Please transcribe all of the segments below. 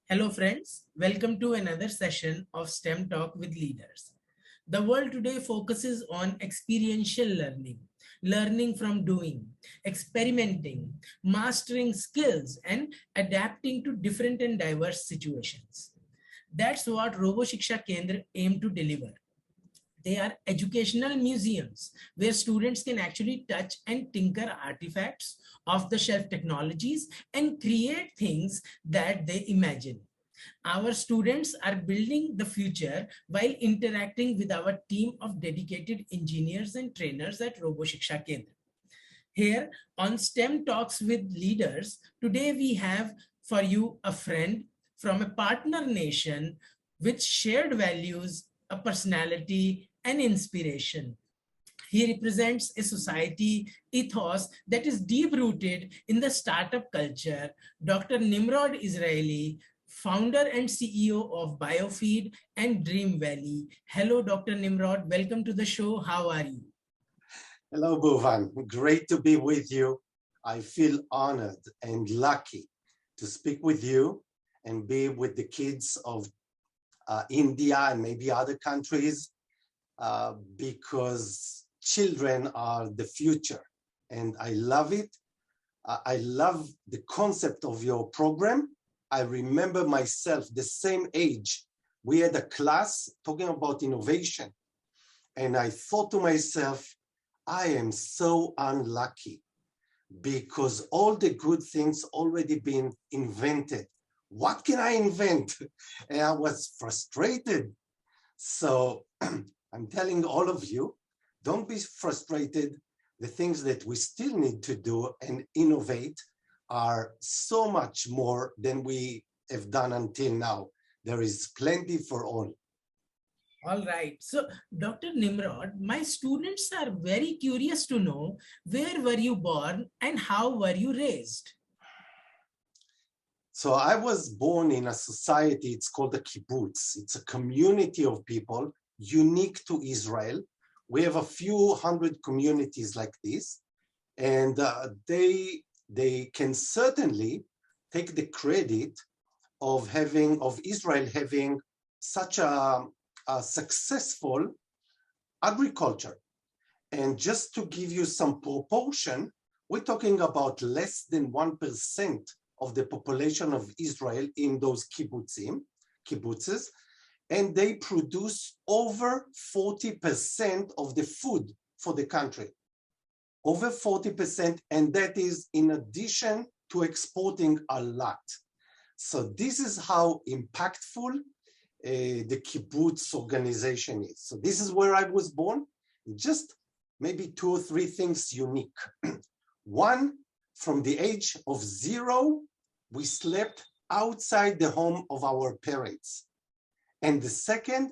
Hello friends, welcome to another session of STEM Talk with Leaders. The world today focuses on experiential learning, learning from doing, experimenting, mastering skills, and adapting to different and diverse situations. That's what RoboShiksha Kendra aim to deliver. They are educational museums where students can actually touch and tinker artifacts, off-the-shelf technologies, and create things that they imagine. Our students are building the future while interacting with our team of dedicated engineers and trainers at RoboShiksha Kendra. Here on STEM Talks with Leaders, today we have for you a friend from a partner nation with shared values, a personality, and inspiration. He represents a society ethos that is deep-rooted in the startup culture. Dr. Nimrod Israeli, founder and CEO of BioFeed and Dream Valley. Hello, Dr. Nimrod. Welcome to the show. How are you? Hello, Bhuvan. Great to be with you. I feel honored and lucky to speak with you and be with the kids of India and maybe other countries because children are the future. And I love it. I love the concept of your program. I remember myself, the same age, we had a class talking about innovation. And I thought to myself, I am so unlucky because all the good things already been invented. What can I invent? And I was frustrated. So I'm telling all of you, don't be frustrated. The things that we still need to do and innovate are so much more than we have done until now. There is plenty for all. All right. So, Dr. Nimrod, my students are very curious to know, where were you born and how were you raised? So I was born in a society, it's called a kibbutz. It's a community of people unique to Israel. We have a few hundred communities like this, and they can certainly take the credit of Israel having such a successful agriculture. And just to give you some proportion, we're talking about less than 1% of the population of Israel in those kibbutzes, and they produce over 40% of the food for the country. Over 40%, and that is in addition to exporting a lot. So this is how impactful the kibbutz organization is. So this is where I was born. Just maybe 2 or 3 things unique. One, from the age of 0, we slept outside the home of our parents. And the second,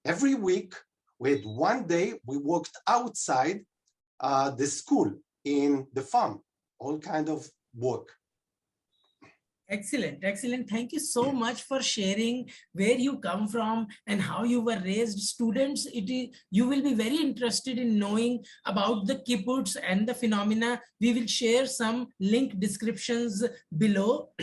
every week, we had 1 day we worked outside the school, in the farm, all kind of work. Excellent, excellent. Thank you so much for sharing where you come from and how you were raised. Students, you will be very interested in knowing about the kibbutz and the phenomena. We will share some link descriptions below,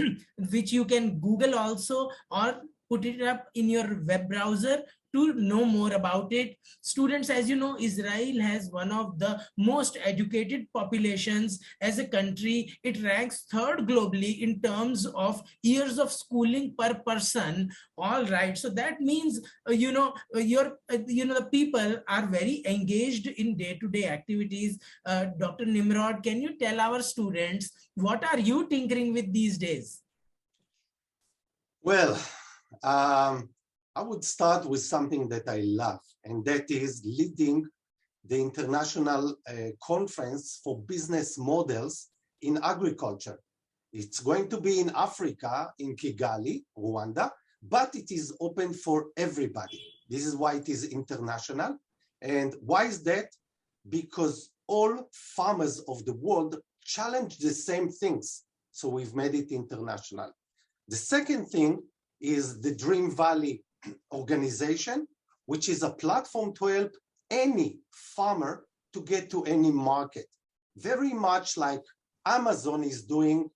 which you can Google also, or put it up in your web browser to know more about it. Students, as you know, Israel has one of the most educated populations as a country. It ranks 3rd globally in terms of years of schooling per person. All right, so that means the people are very engaged in day-to-day activities. Dr. Nimrod, can you tell our students, what are you tinkering with these days? Well, I would start with something that I love, and that is leading the international conference for business models in agriculture. It's going to be in Africa, in Kigali, Rwanda, but it is open for everybody. This is why it is international. And why is that? Because all farmers of the world challenge the same things. So we've made it international. The second thing is the Dream Valley organization, which is a platform to help any farmer to get to any market. Very much like Amazon is doing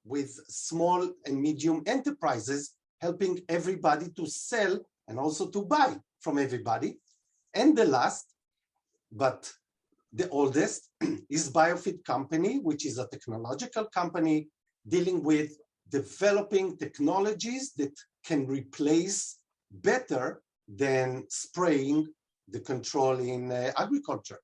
with small and medium enterprises, helping everybody to sell and also to buy from everybody. And the last, but the oldest, is BioFit company, which is a technological company dealing with developing technologies that can replace better than spraying the control in agriculture.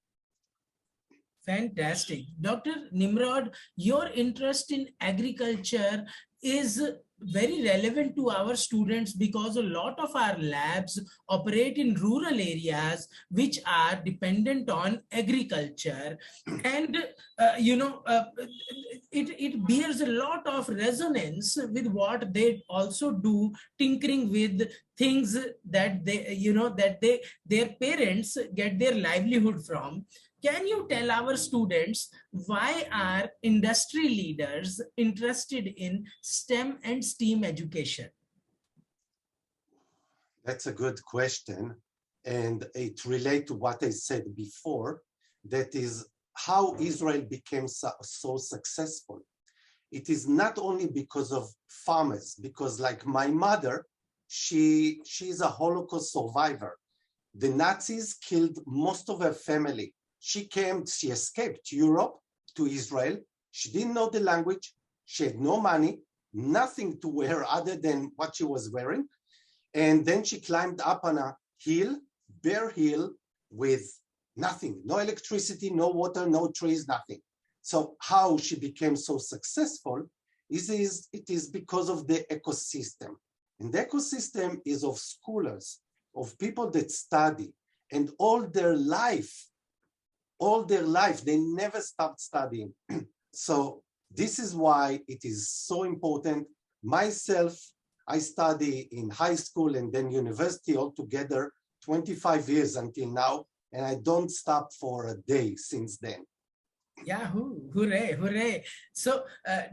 Fantastic. Dr. Nimrod, your interest in agriculture is very relevant to our students because a lot of our labs operate in rural areas which are dependent on agriculture, and it bears a lot of resonance with what they also do, tinkering with things that their parents get their livelihood from. Can you tell our students why are industry leaders interested in STEM and STEAM education? That's a good question. And it relates to what I said before, that is how Israel became so successful. It is not only because of farmers, because like my mother, she's a Holocaust survivor. The Nazis killed most of her family. She escaped Europe to Israel. She didn't know the language. She had no money, nothing to wear other than what she was wearing. And then she climbed up on a hill, bare hill, with nothing, no electricity, no water, no trees, nothing. So how she became so successful it is because of the ecosystem. And the ecosystem is of scholars, of people that study, and all their life, they never stopped studying. So this is why it is so important. Myself, I study in high school and then university altogether, 25 years until now, and I don't stop for a day since then. Yahoo, hooray, hooray. So,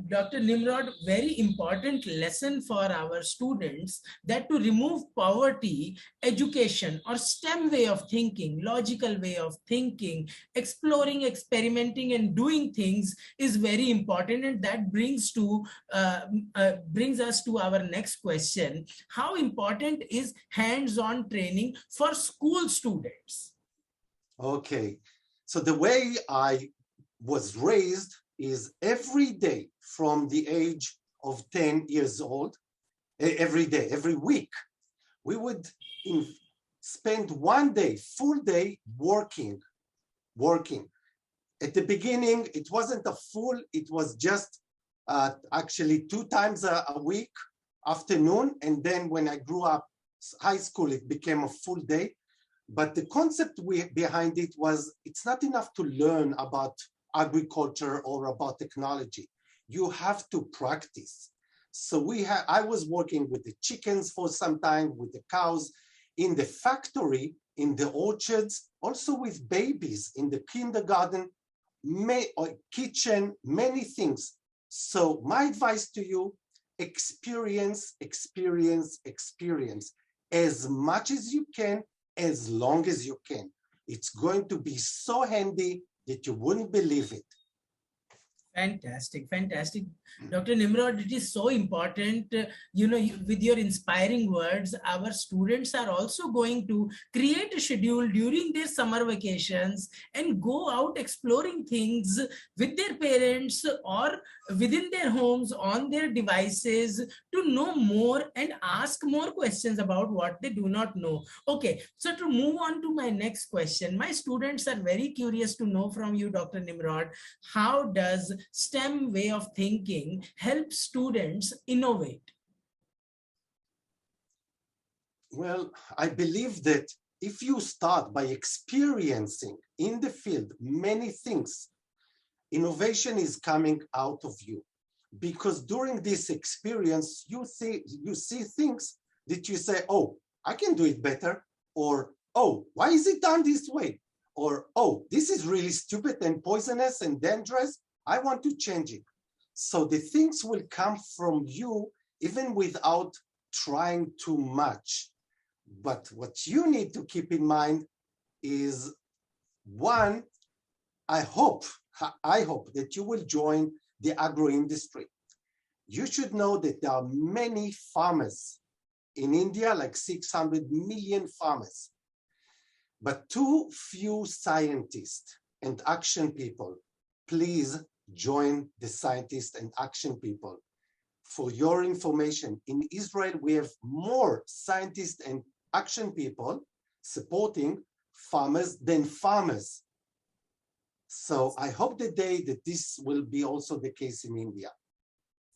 Dr. Nimrod, very important lesson for our students that to remove poverty, education or STEM way of thinking, logical way of thinking, exploring, experimenting and doing things is very important. And that brings us to our next question. How important is hands-on training for school students? Okay, so the way I was raised is every day from the age of 10 years old, every day, every week, we would spend one day, full day working. At the beginning, it wasn't a full, it was just actually 2 times a week, afternoon. And then when I grew up, high school, it became a full day. But the concept behind it was, it's not enough to learn about agriculture or about technology. You have to practice. So I was working with the chickens for some time, with the cows, in the factory, in the orchards, also with babies, in the kindergarten, kitchen, many things. So my advice to you, experience, experience, experience as much as you can, as long as you can. It's going to be so handy that you wouldn't believe it. Fantastic, fantastic. Dr. Nimrod, it is so important, with your inspiring words, our students are also going to create a schedule during their summer vacations and go out exploring things with their parents or within their homes on their devices to know more and ask more questions about what they do not know. Okay, so to move on to my next question, my students are very curious to know from you, Dr. Nimrod, how does STEM way of thinking help students innovate? Well, I believe that if you start by experiencing in the field many things, innovation is coming out of you. Because during this experience, you see things that you say, oh, I can do it better, or oh, why is it done this way? Or oh, this is really stupid and poisonous and dangerous. I want to change it. So the things will come from you even without trying too much. But what you need to keep in mind is, one, I hope I hope that you will join the agro industry. You should know that there are many farmers in India, like 600 million farmers, but too few scientists and action people. Please join the scientists and action people. For your information, in Israel, we have more scientists and action people supporting farmers than farmers. So I hope the day that this will be also the case in India.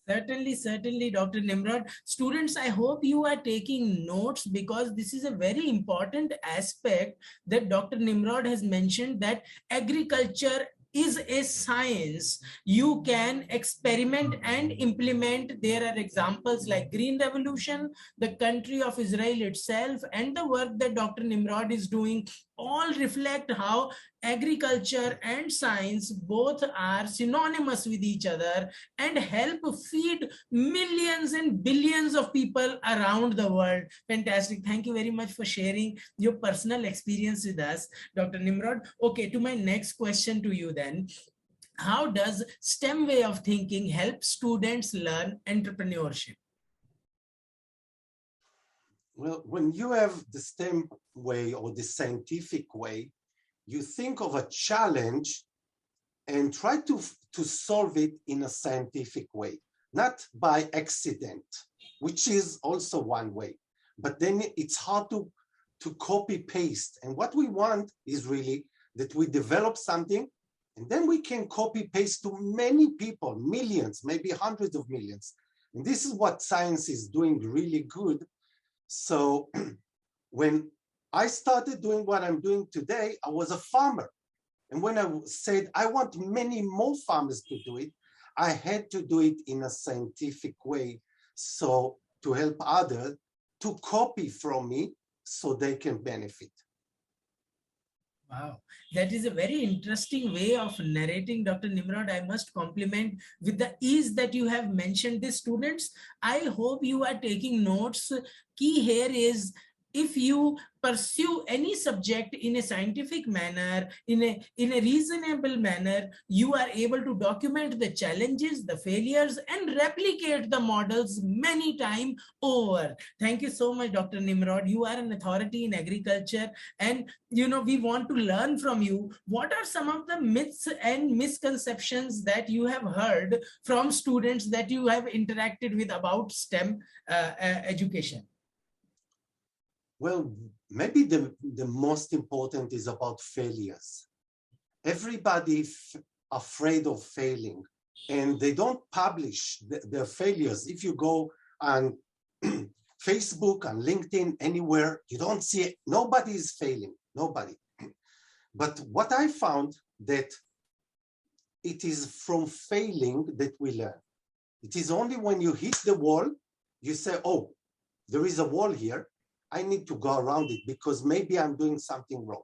Certainly, certainly, Dr. Nimrod. Students, I hope you are taking notes, because this is a very important aspect that Dr. Nimrod has mentioned, that agriculture is a science. You can experiment and implement. There are examples like Green Revolution, the country of Israel itself, and the work that Dr. Nimrod is doing all reflect how agriculture and science both are synonymous with each other and help feed millions and billions of people around the world. Fantastic. Thank you very much for sharing your personal experience with us, Dr. Nimrod. Okay, to my next question to you then. How does STEM way of thinking help students learn entrepreneurship? Well, when you have the STEM way or the scientific way, you think of a challenge and try to solve it in a scientific way, not by accident, which is also one way. But then it's hard to copy paste. And what we want is really that we develop something and then we can copy paste to many people, millions, maybe hundreds of millions. And this is what science is doing really good. So when I started doing what I'm doing today, I was a farmer. And when I said, I want many more farmers to do it, I had to do it in a scientific way. So to help others to copy from me so they can benefit. Wow, that is a very interesting way of narrating, Dr. Nimrod. I must compliment with the ease that you have mentioned this. Students, I hope you are taking notes. Key here is, if you pursue any subject in a scientific manner, in a reasonable manner, you are able to document the challenges, the failures, and replicate the models many times over. Thank you so much, Dr. Nimrod. You are an authority in agriculture, and we want to learn from you. What are some of the myths and misconceptions that you have heard from students that you have interacted with about STEM education? Well, maybe the most important is about failures. Everybody afraid of failing, and they don't publish their failures. If you go on Facebook, on LinkedIn, anywhere, you don't see it. Nobody is failing, nobody. But what I found, that it is from failing that we learn. It is only when you hit the wall, you say, oh, there is a wall here. I need to go around it because maybe I'm doing something wrong.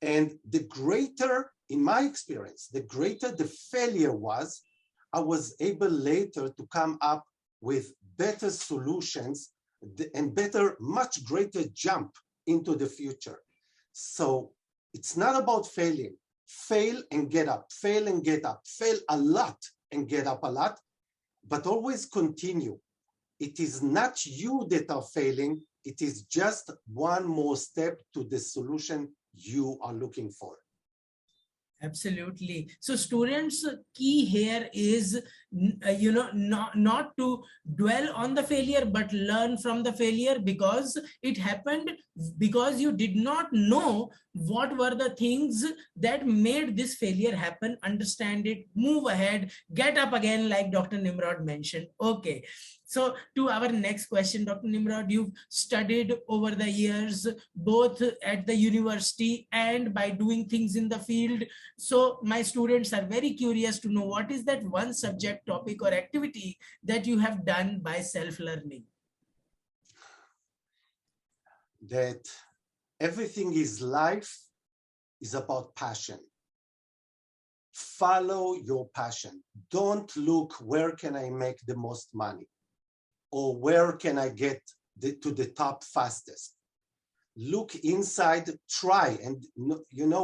And the greater, in my experience, the greater the failure was, I was able later to come up with better solutions and better, much greater jump into the future. So it's not about failing. Fail and get up, fail and get up, fail a lot and get up a lot, but always continue. It is not you that are failing. It is just one more step to the solution you are looking for. Absolutely. So students, key here is, not to dwell on the failure, but learn from the failure, because it happened because you did not know what were the things that made this failure happen. Understand it, move ahead, get up again, like Dr. Nimrod mentioned. Okay. So to our next question, Dr. Nimrod, you've studied over the years, both at the university and by doing things in the field. So my students are very curious to know, what is that one subject, topic, or activity that you have done by self-learning? That everything is life is about passion. Follow your passion. Don't look, where can I make the most money? Or where can I get to the top fastest? Look inside, try. And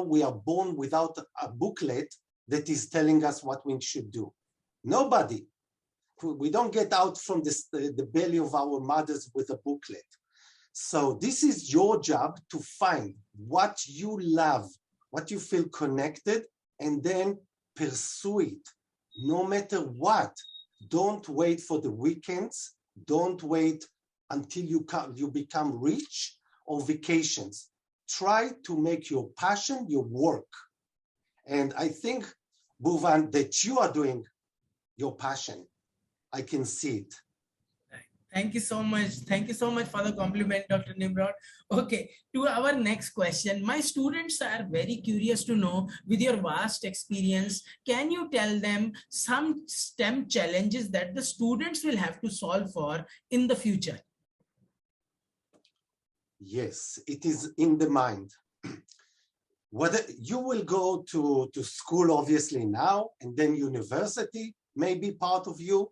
we are born without a booklet that is telling us what we should do. Nobody. We don't get out from the belly of our mothers with a booklet. So this is your job to find what you love, what you feel connected, and then pursue it, no matter what. Don't wait for the weekends. Don't wait until you become rich or vacations. Try to make your passion your work. And I think, Bhuvan, that you are doing your passion. I can see it. Thank you so much. Thank you so much for the compliment, Dr. Nimrod. Okay, to our next question. My students are very curious to know, with your vast experience, can you tell them some STEM challenges that the students will have to solve for in the future? Yes, it is in the mind. Whether you will go to school, obviously now, and then university may be part of you,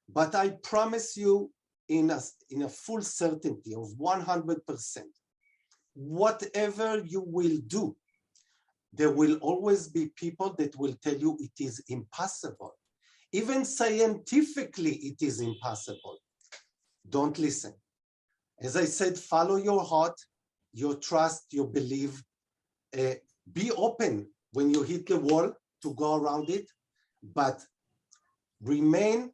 but I promise you, in a full certainty of 100%, whatever you will do, there will always be people that will tell you it is impossible. Even scientifically, it is impossible. Don't listen. As I said, follow your heart, your trust, your belief. Be open when you hit the wall to go around it, but remain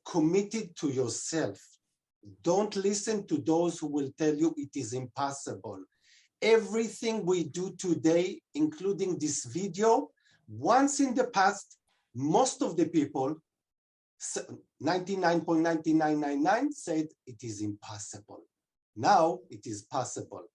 committed to yourself. Don't listen to those who will tell you it is impossible. Everything we do today, including this video, once in the past, most of the people, 99.9999, said it is impossible. Now it is possible.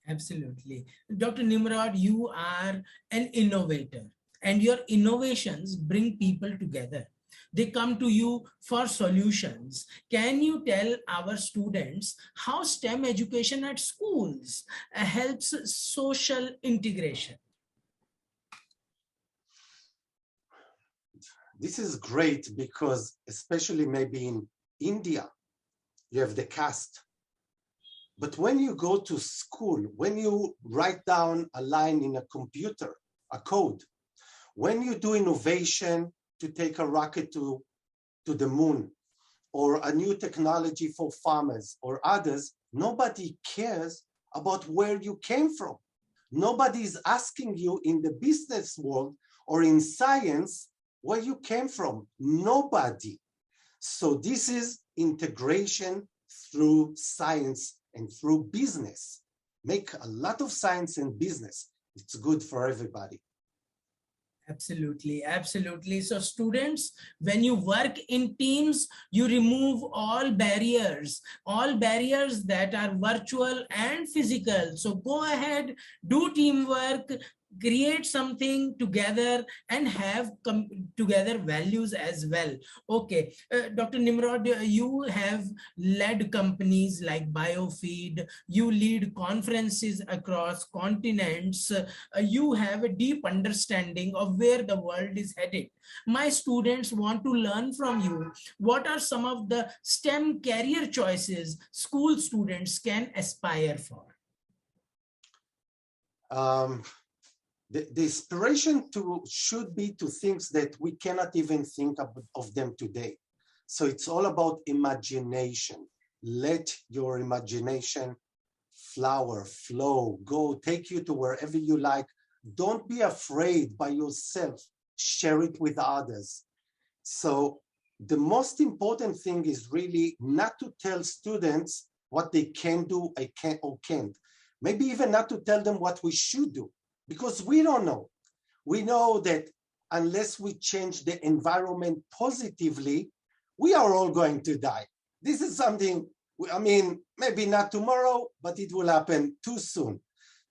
Absolutely. Dr. Nimrod, you are an innovator, and your innovations bring people together. They come to you for solutions. Can you tell our students how STEM education at schools helps social integration? This is great because, especially maybe in India, you have the caste. But when you go to school, when you write down a line in a computer, a code, when you do innovation to take a rocket to the moon, or a new technology for farmers or others, nobody cares about where you came from. Nobody is asking you in the business world or in science where you came from. Nobody. So this is integration through science and through business. Make a lot of science and business. It's good for everybody. Absolutely, absolutely. So students, when you work in teams, you remove all barriers that are virtual and physical. So go ahead, do teamwork, create something together, and have together values as well. Okay, Dr. Nimrod, you have led companies like BioFeed, you lead conferences across continents, you have a deep understanding of where the world is headed. My students want to learn from you. What are some of the STEM career choices school students can aspire for? The inspiration should be to things that we cannot even think of them today. So it's all about imagination. Let your imagination flower, flow, go, take you to wherever you like. Don't be afraid by yourself. Share it with others. So the most important thing is really not to tell students what they can do, I can or can't. Maybe even not to tell them what we should do, because we don't know. We know that unless we change the environment positively, we are all going to die. This is something, I mean, maybe not tomorrow, but it will happen too soon.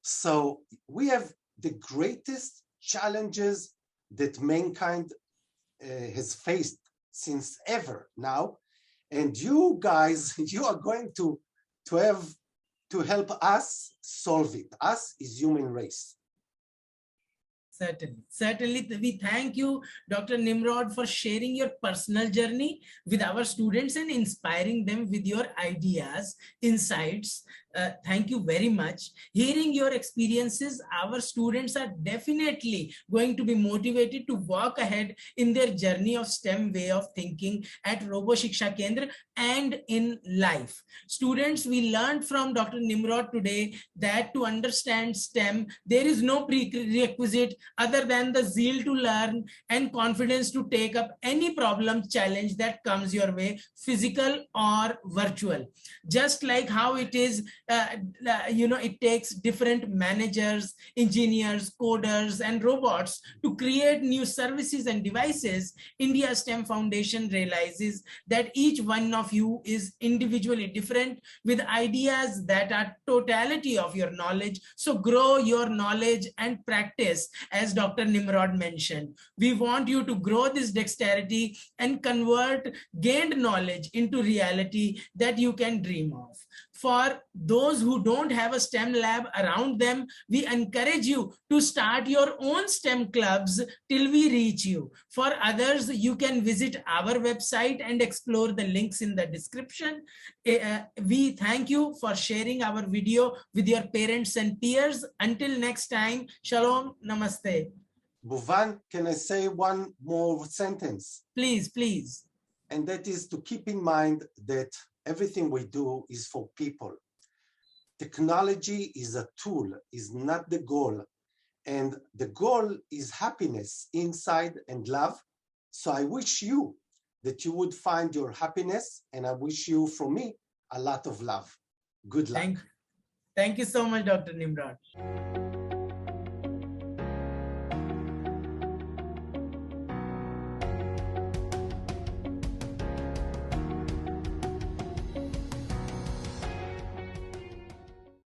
So we have the greatest challenges that mankind has faced since ever now. And you guys, you are going to help us solve it. Us is human race. Certainly. Certainly, we thank you, Dr. Nimrod, for sharing your personal journey with our students and inspiring them with your ideas, insights. Thank you very much. Hearing your experiences, our students are definitely going to be motivated to walk ahead in their journey of STEM way of thinking at Robo Shiksha Kendra and in life. Students, we learned from Dr. Nimrod today that to understand STEM, there is no prerequisite other than the zeal to learn and confidence to take up any problem challenge that comes your way, physical or virtual. Just like how it is, it takes different managers, engineers, coders, and robots to create new services and devices. India STEM Foundation realizes that each one of you is individually different with ideas that are totality of your knowledge. So grow your knowledge and practice, as Dr. Nimrod mentioned. We want you to grow this dexterity and convert gained knowledge into reality that you can dream of. For those who don't have a STEM lab around them, we encourage you to start your own STEM clubs till we reach you. For others, you can visit our website and explore the links in the description. We thank you for sharing our video with your parents and peers. Until next time, Shalom, Namaste. Bhuvan, can I say one more sentence? Please, please. And that is to keep in mind that everything we do is for people. Technology is a tool, is not the goal. And the goal is happiness inside and love. So I wish you that you would find your happiness, and I wish you, from me, a lot of love. Good luck. Thank you so much, Dr. Nimrod.